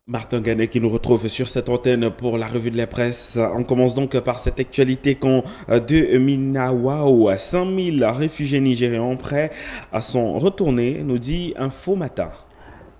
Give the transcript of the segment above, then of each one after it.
Martin Ganet qui nous retrouve sur cette antenne pour la revue de la presse. On commence donc par cette actualité quand de Minawao, 5000 réfugiés nigérians prêts à s'en retourner, nous dit Info Matin.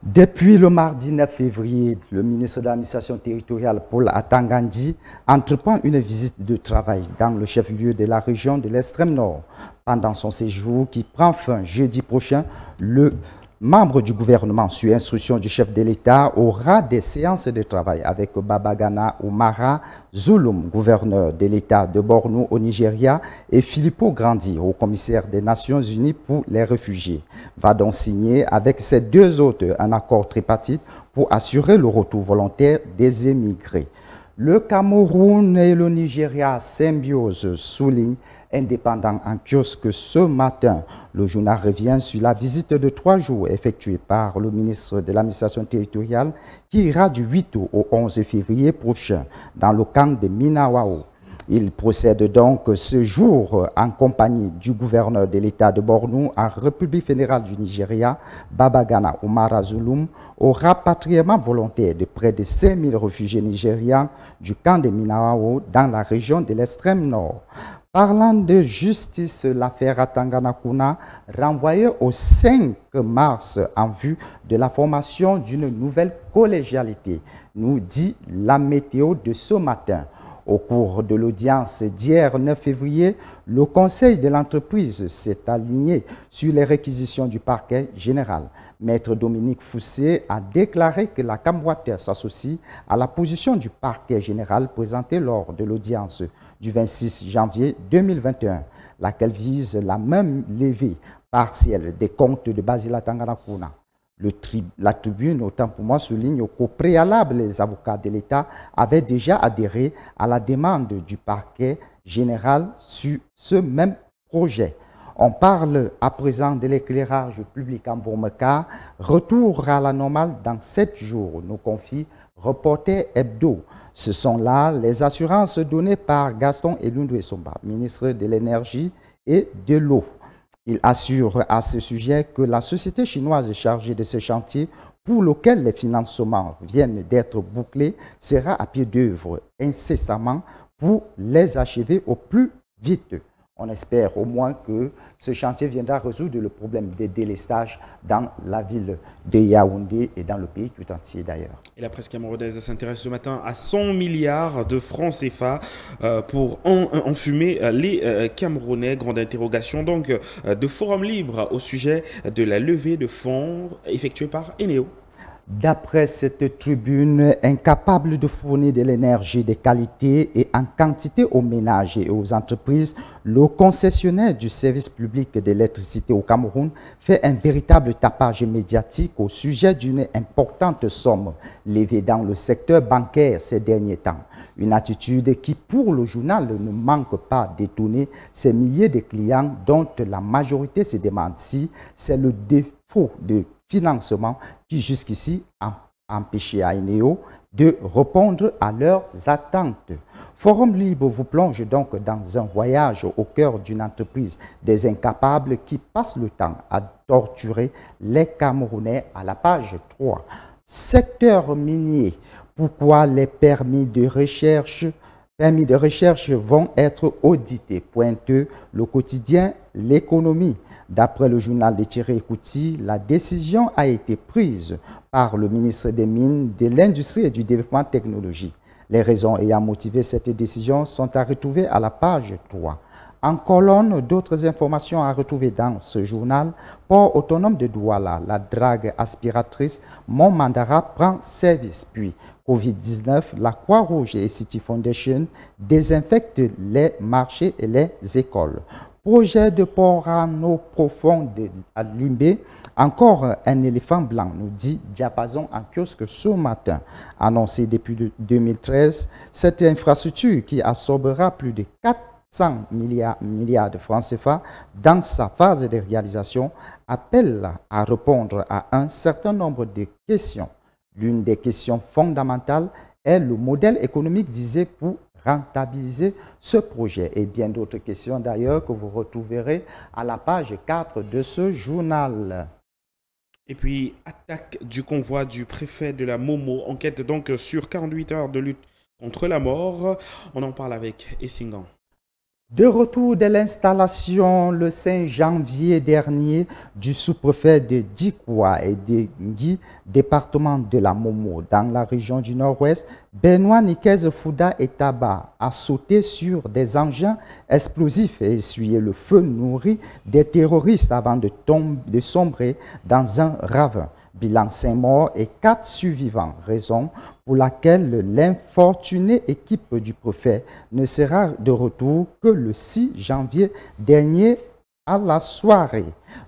Depuis le mardi 9 février, le ministre de l'administration territoriale Paul Atangandji entreprend une visite de travail dans le chef-lieu de la région de l'extrême nord. Pendant son séjour qui prend fin jeudi prochain, le membre du gouvernement, sur instruction du chef de l'État, aura des séances de travail avec Babagana Oumara Zulum, gouverneur de l'État de Borno au Nigeria, et Filippo Grandi, haut commissaire des Nations Unies pour les réfugiés. Va donc signer avec ces deux autres un accord tripartite pour assurer le retour volontaire des émigrés. Le Cameroun et le Nigeria symbiose, souligne indépendant en kiosque ce matin. Le journal revient sur la visite de 3 jours effectuée par le ministre de l'administration territoriale qui ira du 8 au 11 février prochain dans le camp de Minawao. Il procède donc ce jour en compagnie du gouverneur de l'État de Borno en République fédérale du Nigeria, Babagana Oumara Zulum, au rapatriement volontaire de près de 5000 réfugiés nigérians du camp de Minawao dans la région de l'extrême nord. Parlant de justice, l'affaire Atanganakuna, renvoyée au 5 mars en vue de la formation d'une nouvelle collégialité, nous dit la météo de ce matin. Au cours de l'audience d'hier 9 février, le conseil de l'entreprise s'est aligné sur les réquisitions du parquet général. Maître Dominique Foussé a déclaré que la Camwater s'associe à la position du parquet général présentée lors de l'audience du 26 janvier 2021, laquelle vise la même levée partielle des comptes de Basila Tanganakuna. La tribune, autant pour moi, souligne qu'au préalable, les avocats de l'État avaient déjà adhéré à la demande du parquet général sur ce même projet. On parle à présent de l'éclairage public en Vomeka. Retour à la normale dans 7 jours, nous confie Reporter Hebdo. Ce sont là les assurances données par Gaston Elundou Somba, ministre de l'Énergie et de l'Eau. Il assure à ce sujet que la société chinoise chargée de ce chantier, pour lequel les financements viennent d'être bouclés, sera à pied d'œuvre incessamment pour les achever au plus vite. On espère au moins que ce chantier viendra résoudre le problème des délestages dans la ville de Yaoundé et dans le pays tout entier d'ailleurs. Et la presse camerounaise s'intéresse ce matin à 100 milliards de francs CFA pour enfumer les Camerounais. Grande interrogation donc de Forum Libre au sujet de la levée de fonds effectuée par Eneo. D'après cette tribune, incapable de fournir de l'énergie de qualité et en quantité aux ménages et aux entreprises, le concessionnaire du service public de l'électricité au Cameroun fait un véritable tapage médiatique au sujet d'une importante somme levée dans le secteur bancaire ces derniers temps. Une attitude qui, pour le journal, ne manque pas d'étonner ces milliers de clients dont la majorité se demande si c'est le défaut de financement qui jusqu'ici a empêché à Eneo de répondre à leurs attentes. Forum Libre vous plonge donc dans un voyage au cœur d'une entreprise des incapables qui passent le temps à torturer les Camerounais à la page 3. Secteur minier, pourquoi les permis de recherche vont être audités, pointe le quotidien L'économie. D'après le journal de Thierry Kouti, la décision a été prise par le ministre des Mines, de l'Industrie et du Développement technologique. Les raisons ayant motivé cette décision sont à retrouver à la page 3. En colonne, d'autres informations à retrouver dans ce journal. Port autonome de Douala, la drague aspiratrice Mon Mandara prend service. Puis, Covid-19, la Croix-Rouge et City Foundation désinfectent les marchés et les écoles. Projet de port en eau profonde à Limbé, encore un éléphant blanc, nous dit Diapason en kiosque ce matin. Annoncé depuis 2013, cette infrastructure qui absorbera plus de 400 milliards de francs CFA dans sa phase de réalisation appelle à répondre à un certain nombre de questions. L'une des questions fondamentales est le modèle économique visé pour rentabiliser ce projet et bien d'autres questions d'ailleurs que vous retrouverez à la page 4 de ce journal. Et puis, attaque du convoi du préfet de la Momo. Enquête donc sur 48 heures de lutte contre la mort. On en parle avec Essingan. De retour de l'installation le 5 janvier dernier du sous-préfet de Dikwa et de Ngui, département de la Momo, dans la région du Nord-Ouest, Benoît Nikez Fouda et Taba a sauté sur des engins explosifs et essuyé le feu nourri des terroristes avant de sombrer dans un ravin. Bilan 5 morts et 4 survivants, raison pour laquelle l'infortunée équipe du préfet ne sera de retour que le 6 janvier dernier à la soirée.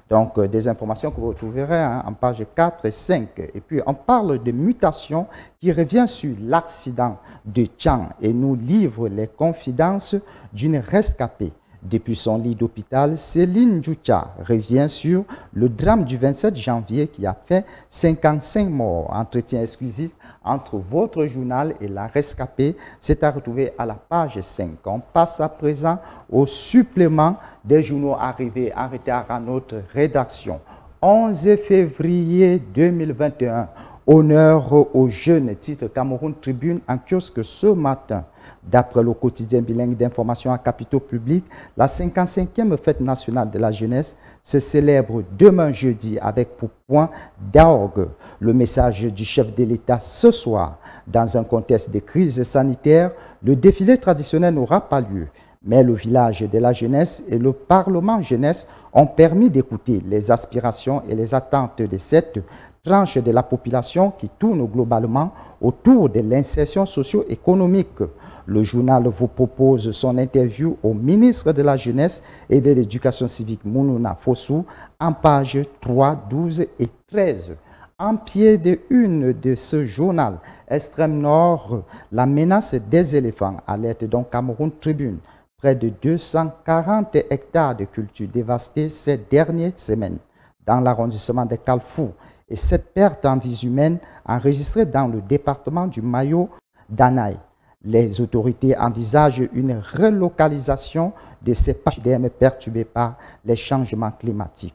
Donc, des informations que vous retrouverez en page 4 et 5. Et puis, on parle de mutation qui revient sur l'accident de Tchang et nous livre les confidences d'une rescapée. Depuis son lit d'hôpital, Céline Djoucha revient sur le drame du 27 janvier qui a fait 55 morts. Entretien exclusif entre votre journal et la rescapée, c'est à retrouver à la page 5. On passe à présent au supplément des journaux arrivés en retard à notre rédaction. 11 février 2021, honneur aux jeunes, titre Cameroun Tribune en kiosque ce matin. D'après le quotidien bilingue d'information à capitaux publics, la 55e fête nationale de la jeunesse se célèbre demain jeudi avec pour point d'orgue le message du chef de l'État ce soir. Dans un contexte de crise sanitaire, le défilé traditionnel n'aura pas lieu. Mais le village de la jeunesse et le Parlement jeunesse ont permis d'écouter les aspirations et les attentes de cette tranche de la population qui tourne globalement autour de l'insertion socio-économique. Le journal vous propose son interview au ministre de la Jeunesse et de l'Éducation civique Mounouna Fossou en pages 3, 12 et 13. En pied de une de ce journal, Extrême Nord, la menace des éléphants, alerte donc Cameroun Tribune. Près de 240 hectares de culture dévastés ces dernières semaines dans l'arrondissement de Kalfou et cette perte en vies humaines enregistrée dans le département du Mayo d'Anaï. Les autorités envisagent une relocalisation de ces PHDM perturbées par les changements climatiques.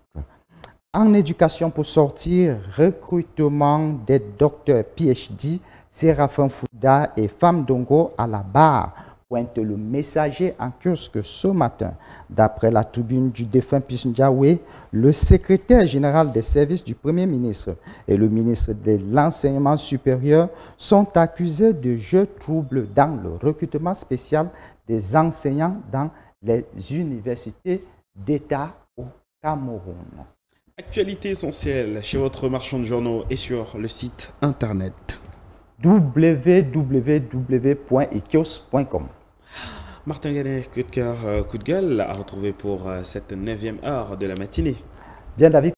En éducation pour sortir, recrutement des docteurs PhD, Séraphin Fouda et Femme Dongo à la barre, pointe le messager en kiosque ce matin. D'après la tribune du défunt Pisndjaoué, le secrétaire général des services du Premier ministre et le ministre de l'Enseignement supérieur sont accusés de jeux troubles dans le recrutement spécial des enseignants dans les universités d'État au Cameroun. Actualité essentielle chez votre marchand de journaux et sur le site internet www.ekios.com. Martin Ganet, coup de cœur, coup de gueule, à retrouver pour cette 9e heure de la matinée. Bien, David.